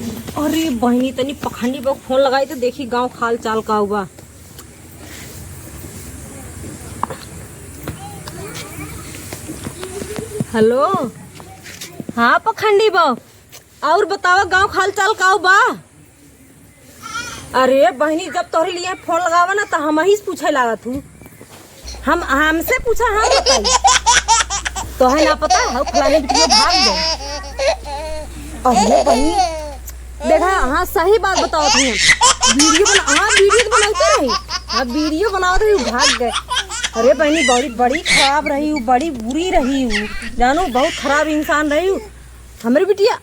अरे बहनी तनी पखंडी पर फोन लगाई तो देखी गांव खाल चाल का हुआ। हेलो, हाँ पखंडी बाऊ, और बतावा गांव खाल चाल का बा। अरे बहनी जब तोहरे लिए फोन लगावा ना तो हम ही पूछे लागत हूँ। हम हमसे पूछा, हाँ बताई तो है ना पता है फलाने वीडियो भाग गए। अरे बहनी देखा, हाँ सही बात बताओ तुम। वीडियो तो बनाते रही, हाँ वीडियो बनाते रही भाग गए। अरे बहनी बड़ी खराब रही हूँ, बड़ी बुरी रही हूँ, जानो बहुत खराब इंसान रही हूँ। हमारे बिटिया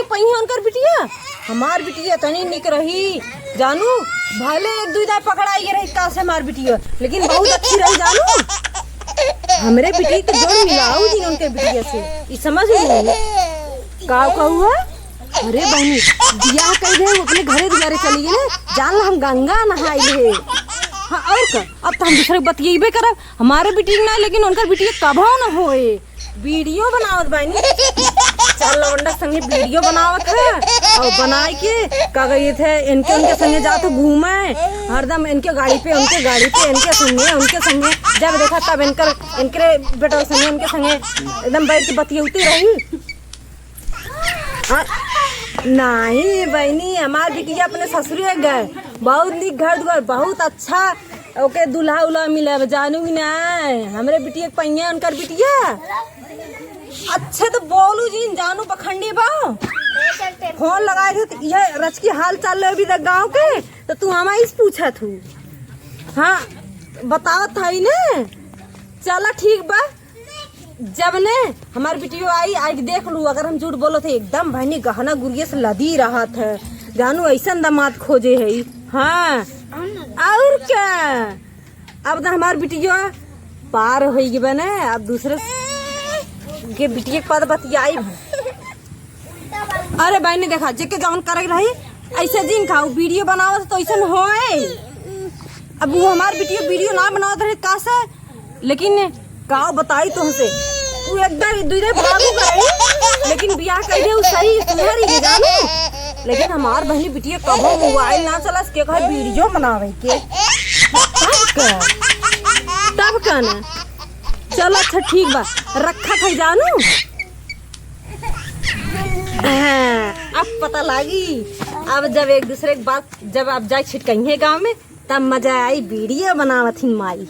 पहिया उनकर बिटिया, हमार बिटिया तनी निक रही जानू। भले एक दुईदा पकड़ाई रही का से हमार बिटिया, लेकिन बहुत अच्छी रही जानू। हमरे बिटिया के जोड़ मिलाऊ जी उनके बिटिया से, ये समझ नहीं का हुआ। अरे बहनी बियाह कर दे अपने घरे दुआरे चली गए, जान हम गंगा नहाई है। हाँ और का, अब तो हम दूसरे बतियेबे करब। हमारे बिटिया ना, लेकिन उनका बिटिया कभो न होए। वीडियो बनावत बहनी, चार लवंडा संगे वीडियो बनावत है, और बनाए के का गए थे उनके संगे जाते घूमे हरदम, इनके गाड़ी पे इनके संगे जब देखा तब इनके बेटा संगे इनके संगे एकदम बैठ के बतियौती रही। नहीं बहनी, हमार बिटिया अपने ससुरे गए, बहुत निक घर दुआर, बहुत अच्छा ओके दूल्हा उल्हा मिले जानू ही ना। हमरे बिटिया पहिया उनकर बिटिया अच्छे तो बोलू जी जानू पखंडी बा। फोन लगाए थे तो यह रच की हाल चाल अभी तक गाँव के, तो तू हमारी पूछा थू। हाँ बतावत था ने, चला ठीक बा। जब ने हमारी वीडियो आई देख लू, अगर हम झूठ बोलो थे एकदम बहनी गहना गुड़िया से लदी रहा था जानू, ऐसा दामाद खोजे है। हाँ और क्या, अब ना हमारी वीडियो पार हो गई बने, अब दूसरे के बिटिया के पास बतियाई। अरे बहनी देखा जेके जौन करे रही ऐसे जिन खाऊ वीडियो बनाओ तो ऐसा होए। अब वो हमारी वीडियो ना बनावत रहे का से, लेकिन का बताई तुमसे तू एकदम दूधे भागू गई, लेकिन बियाह कर दे सही सुधरी जानू। लेकिन हमार बहनी बिटिया कभो मोबाइल ना चला के कहे वीडियो बनावे के, तब का ना। चलो अच्छा ठीक बा, रखा था जानू। अब पता लगी, अब जब एक दूसरे के बात जब आप जाए छिटकइहे गाँव में तब मजा आई वीडियो बनावत ही माई।